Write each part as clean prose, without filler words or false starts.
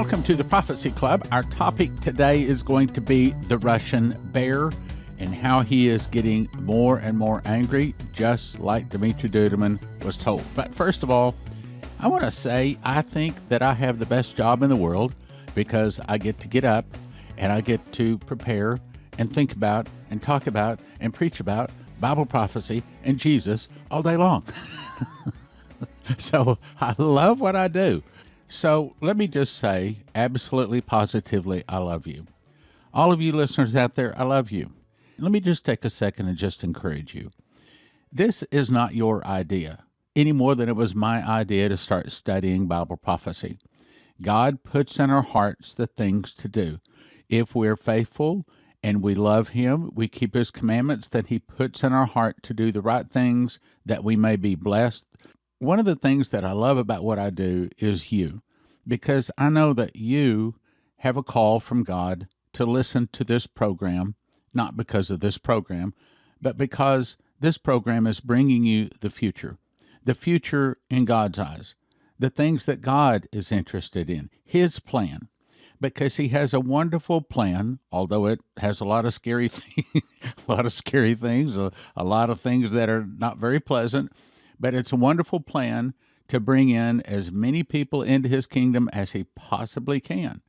Welcome to the Prophecy Club. Our topic today is going to be the Russian bear and how he is getting more and more angry, just like Dumitru Duduman was told. But first of all, I want to say I think that I have the best job in the world because I get up and I get to prepare and think about and talk about and preach about Bible prophecy and Jesus all day long. So I love what I do. So let me just say, absolutely, positively, I love you. All of you listeners out there, I love you. Let me just take a second and just encourage you. This is not your idea, any more than it was my idea to start studying Bible prophecy. God puts in our hearts the things to do. If we're faithful and we love Him, we keep His commandments, then He puts in our heart to do the right things that we may be blessed. One of the things that I love about what I do is you, because I know that you have a call from God to listen to this program, not because of this program, but because this program is bringing you the future in God's eyes, the things that God is interested in, His plan, because He has a wonderful plan, although it has a lot of scary things, a lot of things that are not very pleasant. But it's a wonderful plan to bring in as many people into His kingdom as He possibly can.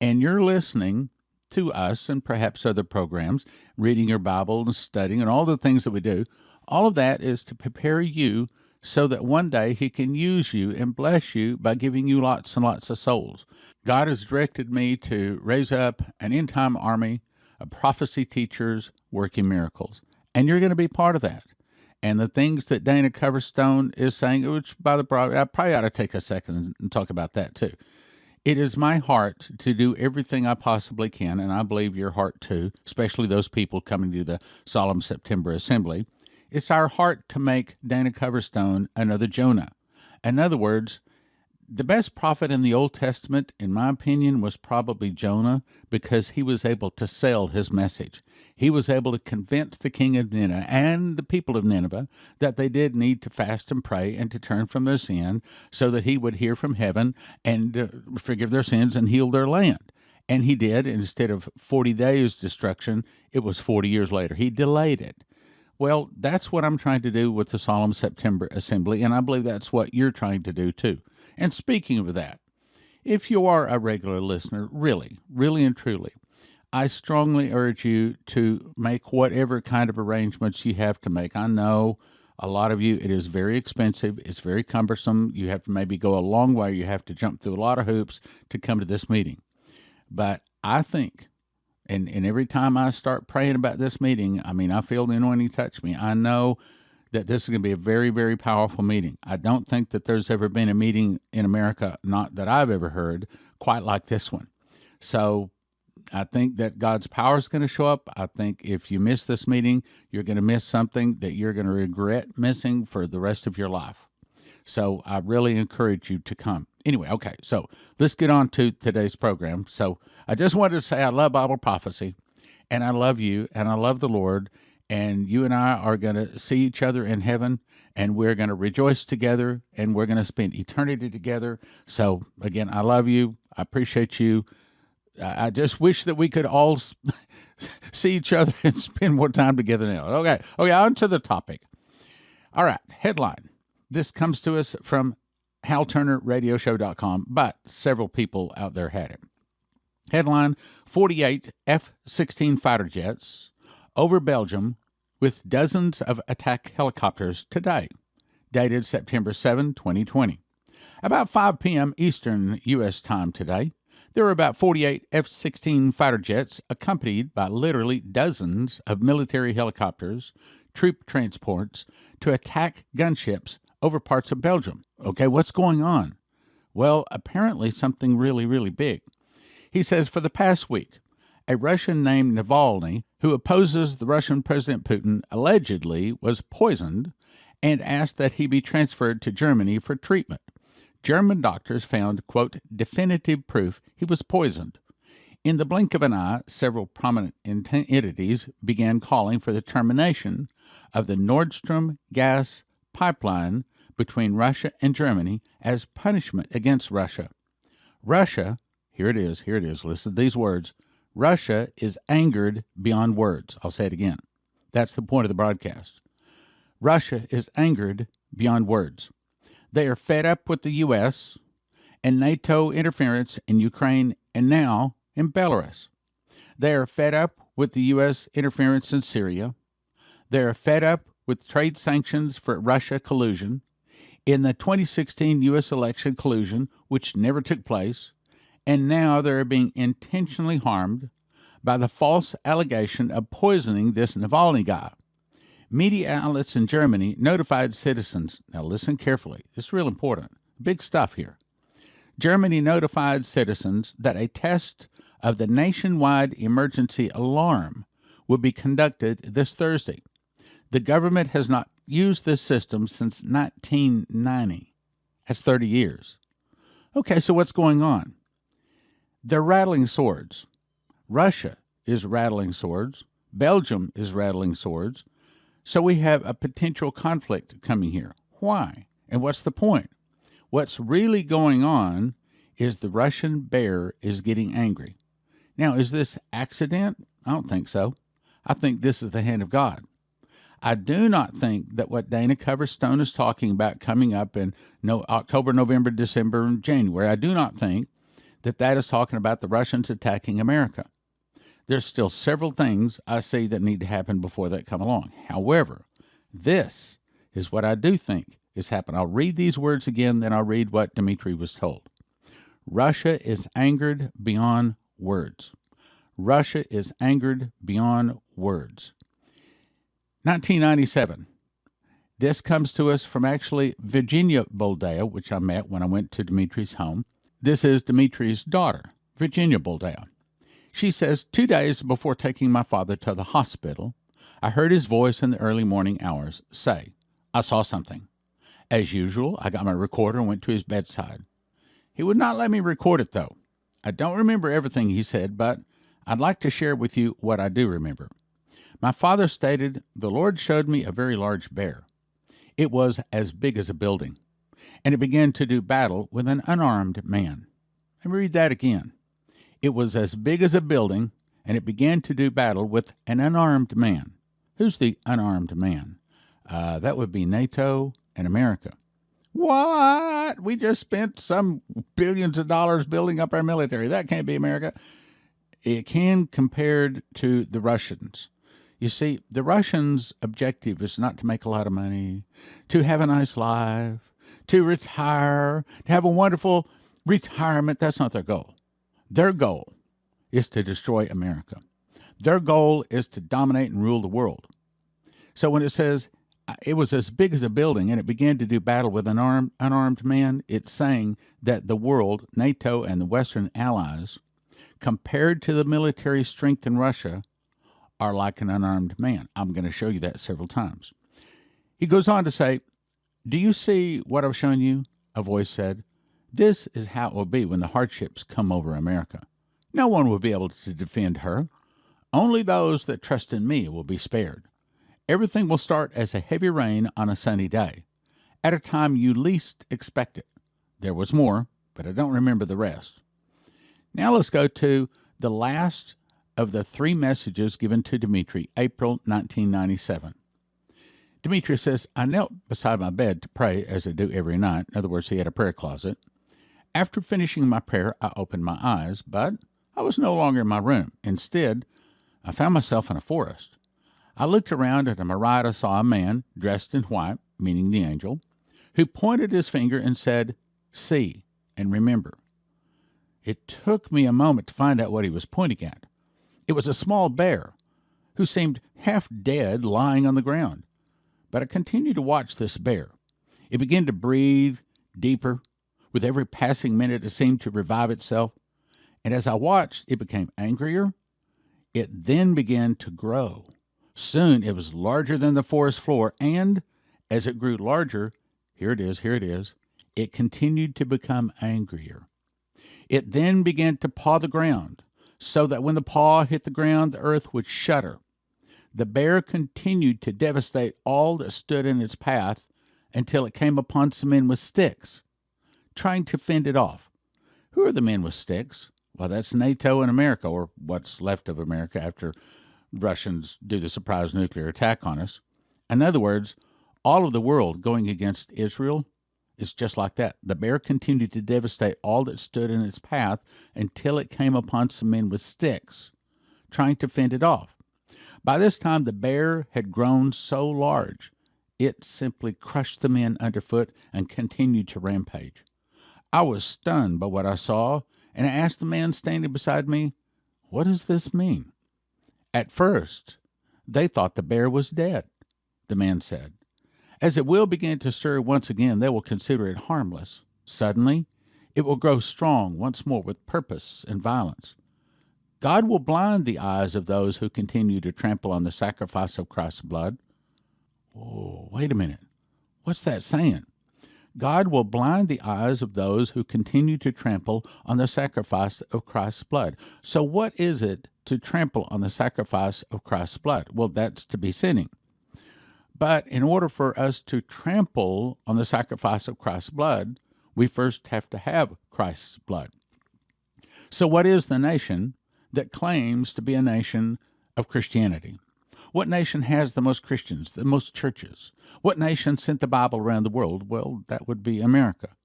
And you're listening to us and perhaps other programs, reading your Bible and studying and all the things that we do. All of that is to prepare you so that one day He can use you and bless you by giving you lots and lots of souls. God has directed me to raise up an end-time army of prophecy teachers working miracles. And you're going to be part of that. And the things that Dana Coverstone is saying, which by the way, I probably ought to take a second and talk about that too. It is my heart to do everything I possibly can, and I believe your heart too, especially those people coming to the Solemn September Assembly. It's our heart to make Dana Coverstone another Jonah. In other words, the best prophet in the Old Testament, in my opinion, was probably Jonah, because he was able to sell his message. He was able to convince the king of Nineveh and the people of Nineveh that they did need to fast and pray and to turn from their sin so that He would hear from heaven and forgive their sins and heal their land. And He did. Instead of 40 days destruction, it was 40 years later. He delayed it. Well, that's what I'm trying to do with the Solemn September Assembly, and I believe that's what you're trying to do too. And speaking of that, if you are a regular listener, really and truly, I strongly urge you to make whatever kind of arrangements you have to make. I know a lot of you, it is very expensive. It's very cumbersome. You have to maybe go a long way. You have to jump through a lot of hoops to come to this meeting. But I think, and every time I start praying about this meeting, I feel the anointing touch me. I know that this is going to be a very, very powerful meeting. I don't think that there's ever been a meeting in America, not that I've ever heard, quite like this one. So I think that God's power is going to show up. I think if you miss this meeting, you're going to miss something that you're going to regret missing for the rest of your life. So I really encourage you to come. Anyway, okay, so let's get on to today's program. So I just wanted to say I love Bible prophecy, and I love you, and I love the Lord, and you and I are going to see each other in heaven, and we're going to rejoice together, and we're going to spend eternity together. So again, I love you. I appreciate you. I just wish that we could all see each other and spend more time together now. Okay, on to the topic. All right, headline. This comes to us from HalTurnerRadioshow.com, but several people out there had it. Headline, 48 F-16 fighter jets over Belgium with dozens of attack helicopters today, dated September 7, 2020. About 5 p.m. Eastern U.S. time today, there were about 48 F-16 fighter jets accompanied by literally dozens of military helicopters, troop transports, to attack gunships over parts of Belgium. Okay, what's going on? Well, apparently something really, really big. He says for the past week, a Russian named Navalny, who opposes the Russian President Putin, allegedly was poisoned and asked that he be transferred to Germany for treatment. German doctors found, quote, definitive proof he was poisoned. In the blink of an eye, several prominent entities began calling for the termination of the Nord Stream gas pipeline between Russia and Germany as punishment against Russia. Russia, Here it is. Here it is. Listen to these words. Russia is angered beyond words. I'll say it again. That's the point of the broadcast. Russia is angered beyond words. They are fed up with the U.S. and NATO interference in Ukraine and now in Belarus. They are fed up with the U.S. interference in Syria. They are fed up with trade sanctions for Russia collusion in the 2016 U.S. election collusion, which never took place, and now they are being intentionally harmed by the false allegation of poisoning this Navalny guy. Media outlets in Germany notified citizens. Now listen carefully. This is real important. Big stuff here. Germany notified citizens that a test of the nationwide emergency alarm will be conducted this Thursday. The government has not used this system since 1990. That's 30 years. Okay, so what's going on? They're rattling swords. Russia is rattling swords. Belgium is rattling swords. So we have a potential conflict coming here. Why? And what's the point? What's really going on is the Russian bear is getting angry. Now, is this accident? I don't think so. I think this is the hand of God. I do not think that what Dana Coverstone is talking about coming up in October, November, December, and January, I do not think that that is talking about the Russians attacking America. There's still several things I see that need to happen before that come along. However, this is what I do think is happening. I'll read these words again, then I'll read what Dumitru was told. Russia is angered beyond words. Russia is angered beyond words. 1997. This comes to us from actually Virginia Boldea, which I met when I went to Dumitru's home. This is Dumitru's daughter, Virginia Boldea. She says, 2 days before taking my father to the hospital, I heard his voice in the early morning hours say, I saw something. As usual, I got my recorder and went to his bedside. He would not let me record it, though. I don't remember everything he said, but I'd like to share with you what I do remember. My father stated, the Lord showed me a very large bear. It was as big as a building, and it began to do battle with an unarmed man. Let me read that again. It was as big as a building, and it began to do battle with an unarmed man. Who's the unarmed man? That would be NATO and America. What? We just spent some billions of dollars building up our military. That can't be America. It can compared to the Russians. You see, the Russians' objective is not to make a lot of money, to have a nice life, to retire, to have a wonderful retirement. That's not their goal. Their goal is to destroy America. Their goal is to dominate and rule the world. So when it says it was as big as a building and it began to do battle with an unarmed man, it's saying that the world, NATO and the Western allies, compared to the military strength in Russia, are like an unarmed man. I'm going to show you that several times. He goes on to say, do you see what I've shown you? A voice said, this is how it will be when the hardships come over America. No one will be able to defend her. Only those that trust in me will be spared. Everything will start as a heavy rain on a sunny day, at a time you least expect it. There was more, but I don't remember the rest. Now let's go to the last of the 3 messages given to Dumitru, April 1997. Dumitru says, I knelt beside my bed to pray as I do every night. In other words, he had a prayer closet. After finishing my prayer, I opened my eyes, but I was no longer in my room. Instead, I found myself in a forest. I looked around, and to my right I saw a man dressed in white, meaning the angel, who pointed his finger and said, see and remember. It took me a moment to find out what he was pointing at. It was a small bear who seemed half dead lying on the ground. But I continued to watch this bear. It began to breathe deeper. With every passing minute, it seemed to revive itself. And as I watched, it became angrier. It then began to grow. Soon it was larger than the forest floor, and as it grew larger, here it is, it continued to become angrier. It then began to paw the ground, so that when the paw hit the ground, the earth would shudder. The bear continued to devastate all that stood in its path until it came upon some men with sticks, trying to fend it off. Who are the men with sticks? Well, that's NATO and America, or what's left of America after Russians do the surprise nuclear attack on us. In other words, all of the world going against Israel is just like that. The bear continued to devastate all that stood in its path until it came upon some men with sticks, trying to fend it off. By this time, the bear had grown so large, it simply crushed the men underfoot and continued to rampage. I was stunned by what I saw, and I asked the man standing beside me, "What does this mean?" At first, they thought the bear was dead, the man said. As it will begin to stir once again, they will consider it harmless. Suddenly, it will grow strong once more with purpose and violence. God will blind the eyes of those who continue to trample on the sacrifice of Christ's blood. Oh, wait a minute. What's that saying? God will blind the eyes of those who continue to trample on the sacrifice of Christ's blood. So what is it to trample on the sacrifice of Christ's blood? Well, that's to be sinning. But in order for us to trample on the sacrifice of Christ's blood, we first have to have Christ's blood. So what is the nation that claims to be a nation of Christianity? What nation has the most Christians, the most churches? What nation sent the Bible around the world? Well, that would be America.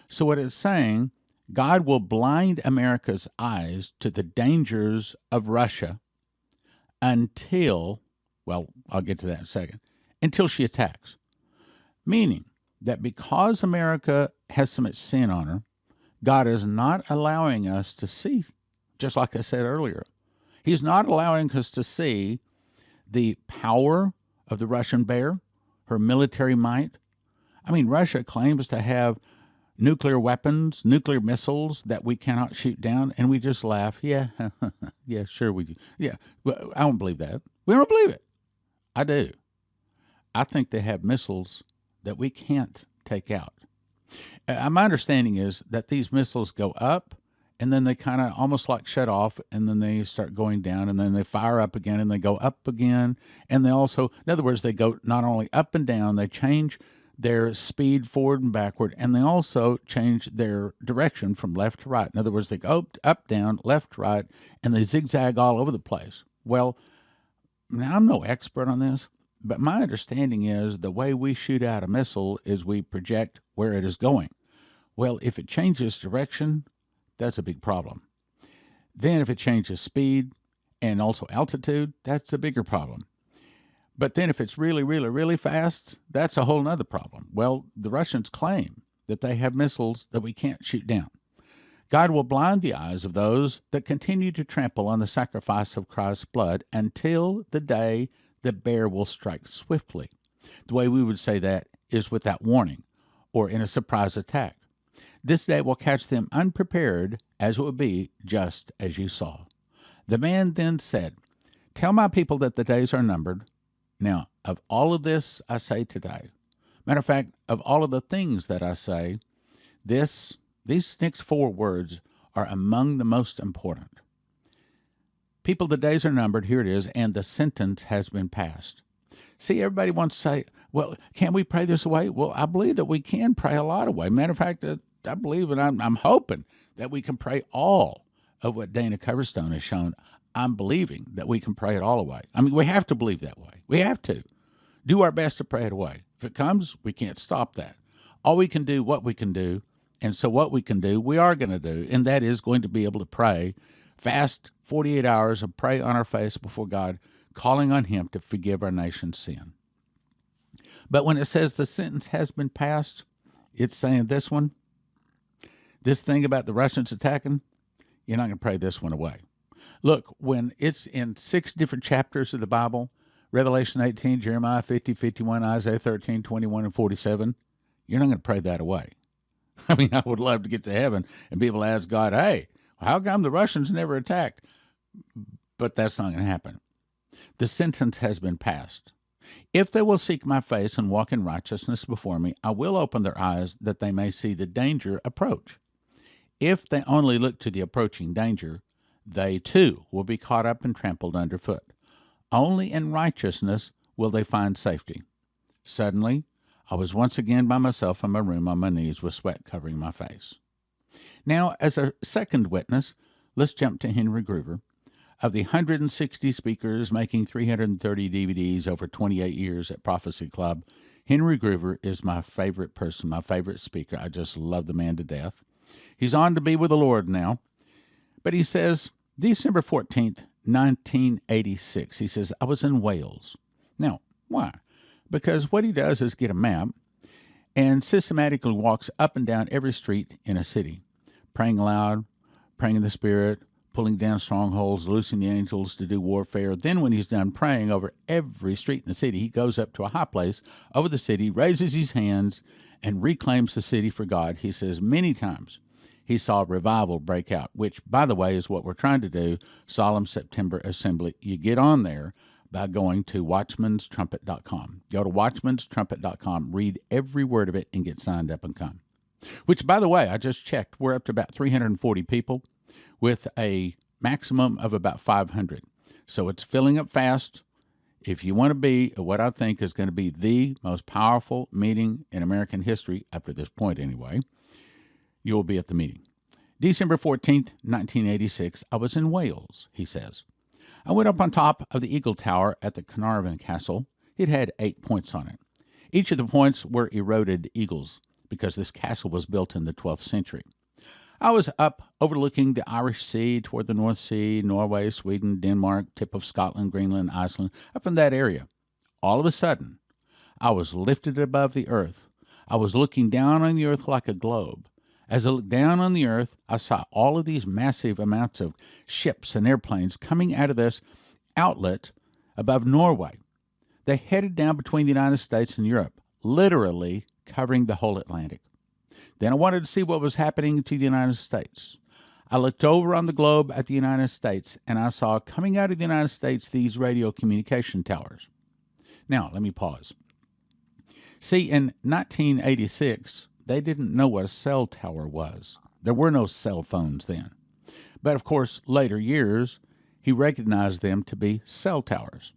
So what it's saying, God will blind America's eyes to the dangers of Russia until, well, I'll get to that in a second, until she attacks. Meaning that because America has so much sin on her, God is not allowing us to see, just like I said earlier. He's not allowing us to see the power of the Russian bear, her military might. I mean, Russia claims to have nuclear weapons, nuclear missiles that we cannot shoot down, and we just laugh. Yeah, yeah, sure we do. Yeah, well, I don't believe that. We don't believe it. I do. I think they have missiles that we can't take out. My understanding is that these missiles go up, and then they kind of almost like shut off, and then they start going down, and then they fire up again, and they go up again, and they also, in other words, they go not only up and down, they change their speed forward and backward, and they also change their direction from left to right. In other words, they go up, down, left, right, and they zigzag all over the place. Well, now I'm no expert on this, but my understanding is the way we shoot out a missile is we project where it is going. Well, if it changes direction, that's a big problem. Then if it changes speed and also altitude, that's a bigger problem. But then if it's really, really, really fast, that's a whole nother problem. Well, the Russians claim that they have missiles that we can't shoot down. God will blind the eyes of those that continue to trample on the sacrifice of Christ's blood until the day the bear will strike swiftly. The way we would say that is without warning or in a surprise attack. This day will catch them unprepared, as it will be just as you saw. The man then said, "Tell my people that the days are numbered." Now, of all of this I say today, matter of fact, of all of the things that I say, these next 4 words are among the most important. People, the days are numbered, here it is, and the sentence has been passed. See, everybody wants to say, well, can't we pray this away? Well, I believe that we can pray a lot away. Matter of fact, I believe and I'm hoping that we can pray all of what Dana Coverstone has shown. I'm believing that we can pray it all away. I mean, we have to believe that way. We have to do our best to pray it away. If it comes, we can't stop that. All we can do, what we can do, and so what we can do, we are going to do, and that is going to be able to pray, fast 48 hours and pray on our face before God, calling on Him to forgive our nation's sin. But when it says the sentence has been passed, it's saying this one, this thing about the Russians attacking, you're not going to pray this one away. Look, when it's in 6 different chapters of the Bible, Revelation 18, Jeremiah 50, 51, Isaiah 13, 21, and 47, you're not going to pray that away. I mean, I would love to get to heaven and be able to ask God, hey, how come the Russians never attacked? But that's not going to happen. The sentence has been passed. If they will seek my face and walk in righteousness before me, I will open their eyes that they may see the danger approach. If they only look to the approaching danger, they too will be caught up and trampled underfoot. Only in righteousness will they find safety. Suddenly, I was once again by myself in my room on my knees with sweat covering my face. Now, as a second witness, let's jump to Henry Gruver. Of the 160 speakers making 330 DVDs over 28 years at Prophecy Club, Henry Gruver is my favorite person, my favorite speaker. I just love the man to death. He's on to be with the Lord now. But he says, December 14th, 1986, he says, I was in Wales. Now, why? Because what he does is get a map and systematically walks up and down every street in a city, praying aloud, praying in the Spirit, pulling down strongholds, loosing the angels to do warfare. Then when he's done praying over every street in the city, he goes up to a high place over the city, raises his hands, and reclaims the city for God. He says many times he saw revival break out, which, by the way, is what we're trying to do, Solemn September Assembly. You get on there by going to watchmanstrumpet.com. Go to watchmanstrumpet.com, read every word of it, and get signed up and come. Which, by the way, I just checked. We're up to about 340 people with a maximum of about 500. So it's filling up fast. If you want to be what I think is going to be the most powerful meeting in American history, up to this point anyway, you will be at the meeting. December 14th, 1986, I was in Wales, he says. I went up on top of the Eagle Tower at the Carnarvon Castle. It had 8 points on it. Each of the points were eroded eagles because this castle was built in the 12th century. I was up overlooking the Irish Sea toward the North Sea, Norway, Sweden, Denmark, tip of Scotland, Greenland, Iceland, up in that area. All of a sudden, I was lifted above the earth. I was looking down on the earth like a globe. As I looked down on the earth, I saw all of these massive amounts of ships and airplanes coming out of this outlet above Norway. They headed down between the United States and Europe, literally covering the whole Atlantic. Then I wanted to see what was happening to the United States. I looked over on the globe at the United States, and I saw coming out of the United States these radio communication towers. Now, let me pause. See, in 1986, they didn't know what a cell tower was. There were no cell phones then. But, of course, later years, he recognized them to be cell towers.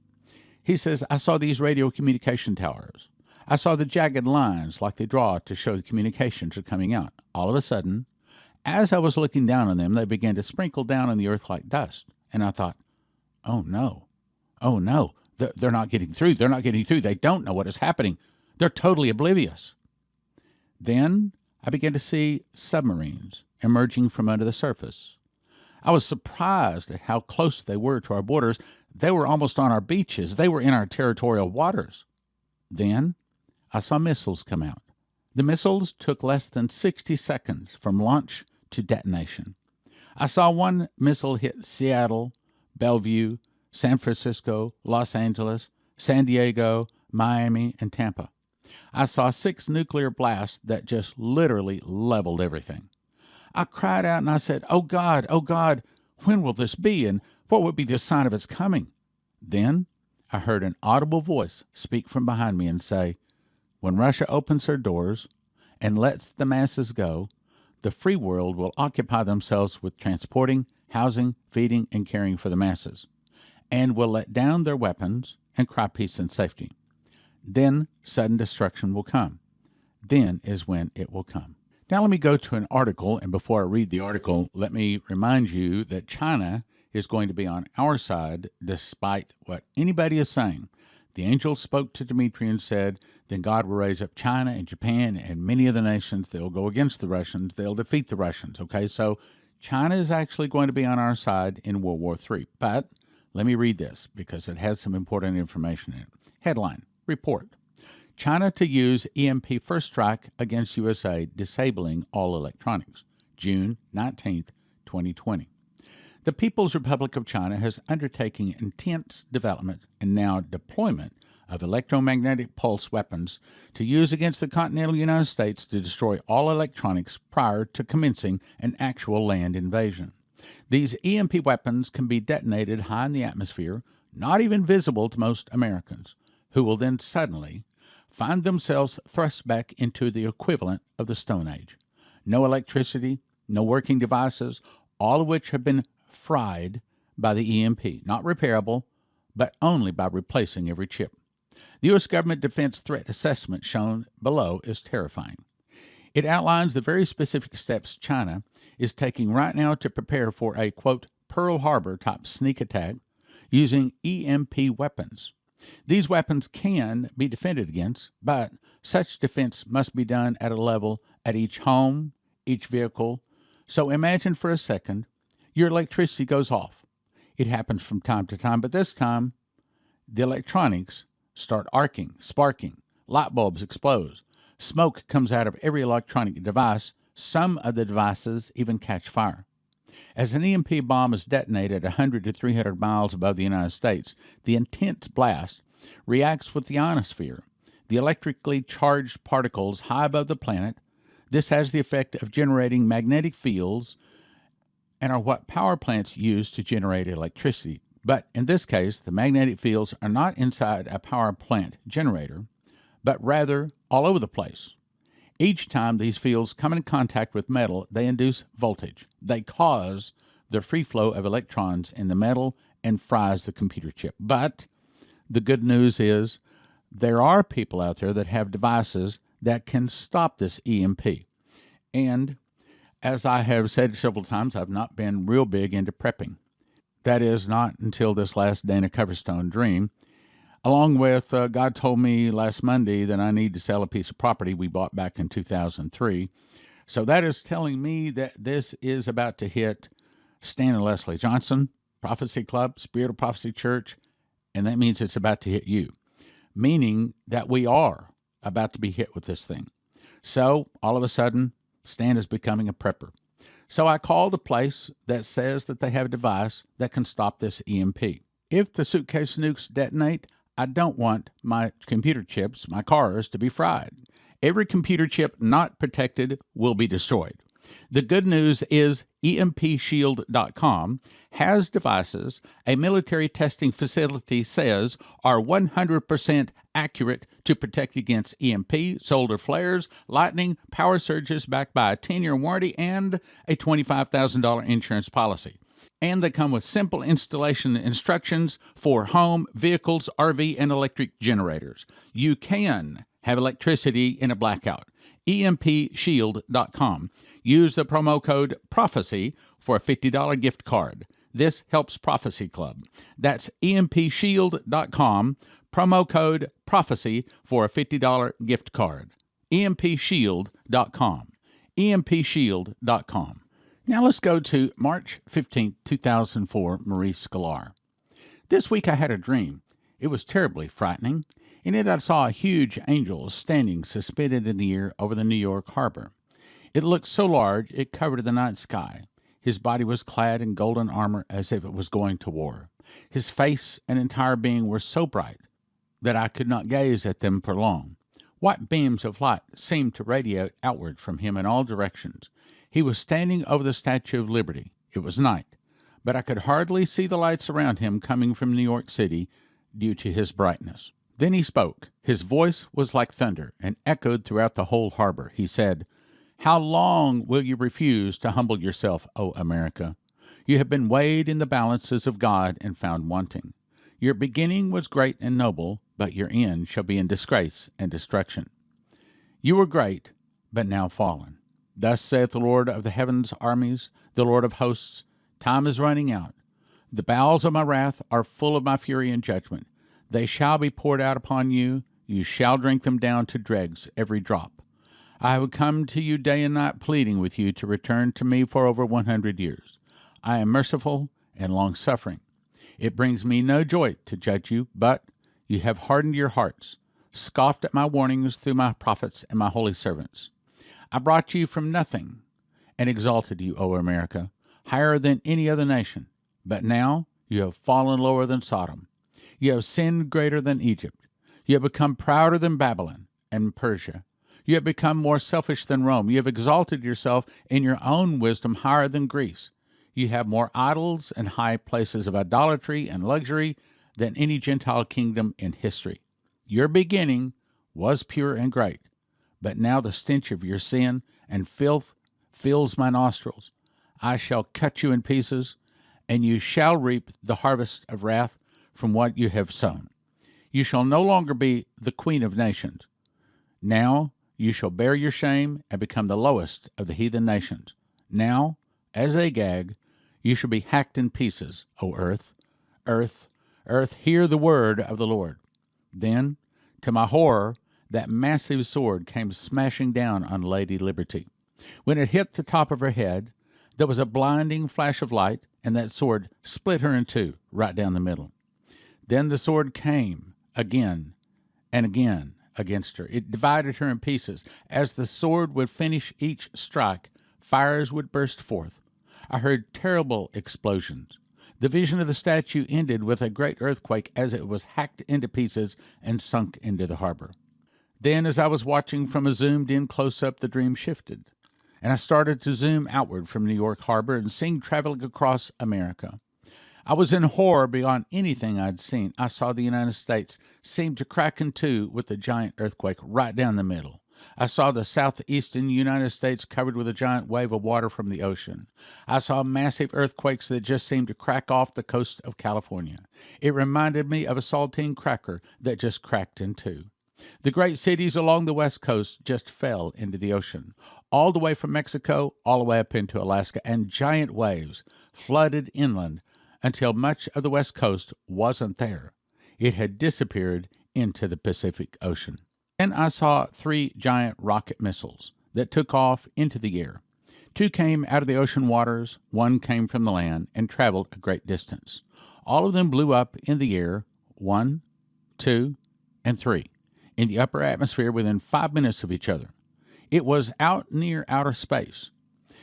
He says, I saw these radio communication towers. I saw the jagged lines like they draw to show the communications are coming out. All of a sudden, as I was looking down on them, they began to sprinkle down on the earth like dust. And I thought, oh no, they're not getting through. They're not getting through. They don't know what is happening. They're totally oblivious. Then I began to see submarines emerging from under the surface. I was surprised at how close they were to our borders. They were almost on our beaches. They were in our territorial waters. Then I saw missiles come out. The missiles took less than 60 seconds from launch to detonation. I saw one missile hit Seattle, Bellevue, San Francisco, Los Angeles, San Diego, Miami, and Tampa. I saw 6 nuclear blasts that just literally leveled everything. I cried out and I said, oh God, when will this be, and what will be the sign of its coming? Then I heard an audible voice speak from behind me and say, when Russia opens her doors and lets the masses go, the free world will occupy themselves with transporting, housing, feeding, and caring for the masses, and will let down their weapons and cry peace and safety. Then sudden destruction will come. Then is when it will come. Now let me go to an article, and before I read the article, let me remind you that China is going to be on our side despite what anybody is saying. The angel spoke to Dumitru and said, then God will raise up China and Japan and many other nations. They'll go against the Russians. They'll defeat the Russians. Okay, so China is actually going to be on our side in World War III. But let me read this because it has some important information in it. Headline, report. China to use EMP first strike against USA, disabling all electronics. June 19th, 2020. The People's Republic of China has undertaken intense development and now deployment of electromagnetic pulse weapons to use against the continental United States to destroy all electronics prior to commencing an actual land invasion. These EMP weapons can be detonated high in the atmosphere, not even visible to most Americans, who will then suddenly find themselves thrust back into the equivalent of the Stone Age. No electricity, no working devices, all of which have been fried by the EMP, not repairable, but only by replacing every chip. The U.S. government defense threat assessment shown below is terrifying. It outlines the very specific steps China is taking right now to prepare for a, quote, Pearl Harbor type sneak attack using EMP weapons. These weapons can be defended against, but such defense must be done at a level at each home, each vehicle. So imagine for a second your electricity goes off. It happens from time to time, but this time the electronics start arcing, sparking, light bulbs explode, smoke comes out of every electronic device, some of the devices even catch fire. As an EMP bomb is detonated 100 to 300 miles above the United States, the intense blast reacts with the ionosphere, the electrically charged particles high above the planet. This has the effect of generating magnetic fields and are what power plants use to generate electricity. But in this case, the magnetic fields are not inside a power plant generator, but rather all over the place. Each time these fields come in contact with metal, they induce voltage. They cause the free flow of electrons in the metal and fries the computer chip. But the good news is there are people out there that have devices that can stop this EMP. And as I have said several times, I've not been real big into prepping. That is not until this last Dana Coverstone dream. Along with, God told me last Monday that I need to sell a piece of property we bought back in 2003. So that is telling me that this is about to hit Stan and Leslie Johnson, Prophecy Club, Spirit of Prophecy Church, and that means it's about to hit you, meaning that we are about to be hit with this thing. So all of a sudden, Stan is becoming a prepper. So I called a place that says that they have a device that can stop this EMP. If the suitcase nukes detonate, I don't want my computer chips, my cars, to be fried. Every computer chip not protected will be destroyed. The good news is EMPshield.com has devices a military testing facility says are 100% accurate to protect against EMP, solar flares, lightning, power surges backed by a 10-year warranty and a $25,000 insurance policy. And they come with simple installation instructions for home, vehicles, RV, and electric generators. You can have electricity in a blackout. EMPshield.com. Use the promo code PROPHECY for a $50 gift card. This helps Prophecy Club. That's EMPshield.com. Promo code PROPHECY for a $50 gift card. EMPshield.com. EMPshield.com. Now let's go to March 15, 2004, Marie Sklar. This week I had a dream. It was terribly frightening. In it I saw a huge angel standing suspended in the air over the New York harbor. It looked so large it covered the night sky. His body was clad in golden armor as if it was going to war. His face and entire being were so bright that I could not gaze at them for long. White beams of light seemed to radiate outward from him in all directions. He was standing over the Statue of Liberty. It was night, but I could hardly see the lights around him coming from New York City due to his brightness. Then he spoke. His voice was like thunder and echoed throughout the whole harbor. He said, "How long will you refuse to humble yourself, O America? You have been weighed in the balances of God and found wanting. Your beginning was great and noble, but your end shall be in disgrace and destruction. You were great, but now fallen. Thus saith the Lord of the heavens' armies, the Lord of hosts, time is running out. The bowels of my wrath are full of my fury and judgment. They shall be poured out upon you. You shall drink them down to dregs, every drop. I have come to you day and night, pleading with you to return to me for over 100 years. I am merciful and long-suffering. It brings me no joy to judge you, but you have hardened your hearts, scoffed at my warnings through my prophets and my holy servants. I brought you from nothing and exalted you, O America, higher than any other nation. But now you have fallen lower than Sodom. You have sinned greater than Egypt. You have become prouder than Babylon and Persia. You have become more selfish than Rome. You have exalted yourself in your own wisdom higher than Greece. You have more idols and high places of idolatry and luxury than any Gentile kingdom in history. Your beginning was pure and great, but now the stench of your sin and filth fills my nostrils. I shall cut you in pieces, and you shall reap the harvest of wrath from what you have sown. You shall no longer be the queen of nations. Now you shall bear your shame and become the lowest of the heathen nations. Now, as Agag, you shall be hacked in pieces, O earth. Earth, earth, hear the word of the Lord. Then, to my horror, that massive sword came smashing down on Lady Liberty. When it hit the top of her head, there was a blinding flash of light, and that sword split her in two, right down the middle. Then the sword came again and again against her. It divided her in pieces. As the sword would finish each strike, fires would burst forth. I heard terrible explosions. The vision of the statue ended with a great earthquake as it was hacked into pieces and sunk into the harbor. Then, as I was watching from a zoomed-in close-up, the dream shifted, and I started to zoom outward from New York Harbor and seeing traveling across America. I was in horror beyond anything I'd seen. I saw the United States seem to crack in two with a giant earthquake right down the middle. I saw the southeastern United States covered with a giant wave of water from the ocean. I saw massive earthquakes that just seemed to crack off the coast of California. It reminded me of a saltine cracker that just cracked in two. The great cities along the west coast just fell into the ocean, all the way from Mexico, all the way up into Alaska, and giant waves flooded inland until much of the west coast wasn't there. It had disappeared into the Pacific Ocean. Then I saw 3 giant rocket missiles that took off into the air. 2 came out of the ocean waters, 1 came from the land, and traveled a great distance. All of them blew up in the air, 1, 2, and 3, in the upper atmosphere within 5 minutes of each other. It was out near outer space.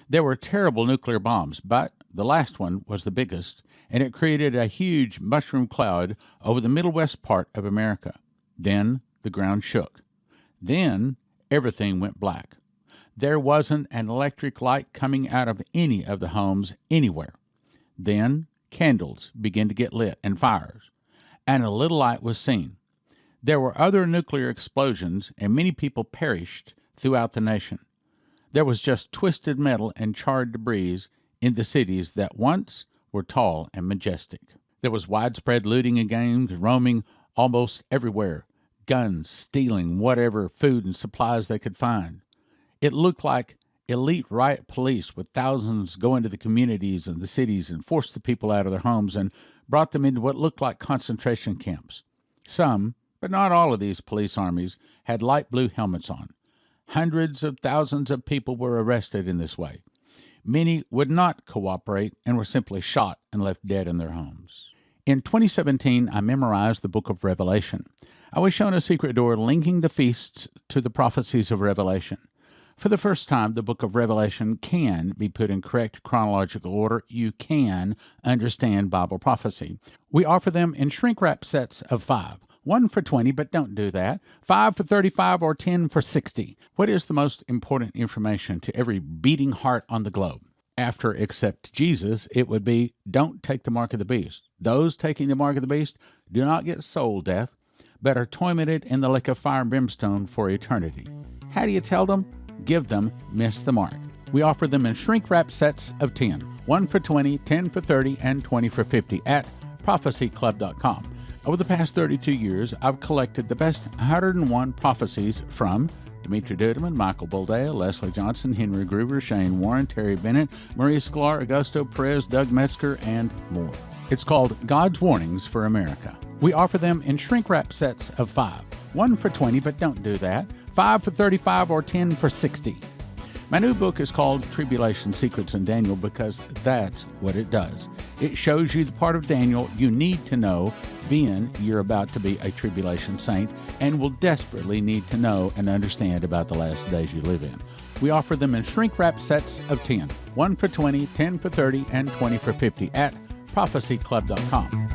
There were terrible nuclear bombs, but the last one was the biggest, and it created a huge mushroom cloud over the middle west part of America. Then the ground shook. Then everything went black. There wasn't an electric light coming out of any of the homes anywhere. Then candles began to get lit and fires, and a little light was seen. There were other nuclear explosions, and many people perished throughout the nation. There was just twisted metal and charred debris in the cities that once were tall and majestic. There was widespread looting and gangs roaming almost everywhere, guns stealing whatever food and supplies they could find. It looked like elite riot police with thousands go into the communities and the cities and forced the people out of their homes and brought them into what looked like concentration camps. Some, but not all of these police armies, had light blue helmets on. Hundreds of thousands of people were arrested in this way. Many would not cooperate and were simply shot and left dead in their homes. In 2017, I memorized the book of Revelation. I was shown a secret door linking the feasts to the prophecies of Revelation. For the first time, the book of Revelation can be put in correct chronological order. You can understand Bible prophecy. We offer them in shrink-wrap sets of 5. 1 for 20, but don't do that. 5 for 35 or 10 for 60. What is the most important information to every beating heart on the globe? After accept Jesus, it would be don't take the mark of the beast. Those taking the mark of the beast do not get soul death, but are tormented in the lake of fire and brimstone for eternity. How do you tell them? Give them miss the mark. We offer them in shrink-wrap sets of 10. 1 for 20, 10 for 30, and 20 for 50 at prophecyclub.com. Over the past 32 years, I've collected the best 101 prophecies from Dumitru Duduman, Michael Boldea, Leslie Johnson, Henry Gruber, Shane Warren, Terry Bennett, Maria Sklar, Augusto Perez, Doug Metzger, and more. It's called God's Warnings for America. We offer them in shrink-wrap sets of 5. 1 for 20, but don't do that. 5 for 35 or 10 for 60. My new book is called Tribulation Secrets in Daniel because that's what it does. It shows you the part of Daniel you need to know, being you're about to be a tribulation saint and will desperately need to know and understand about the last days you live in. We offer them in shrink-wrap sets of 10. 1 for 20, 10 for 30, and 20 for 50 at prophecyclub.com.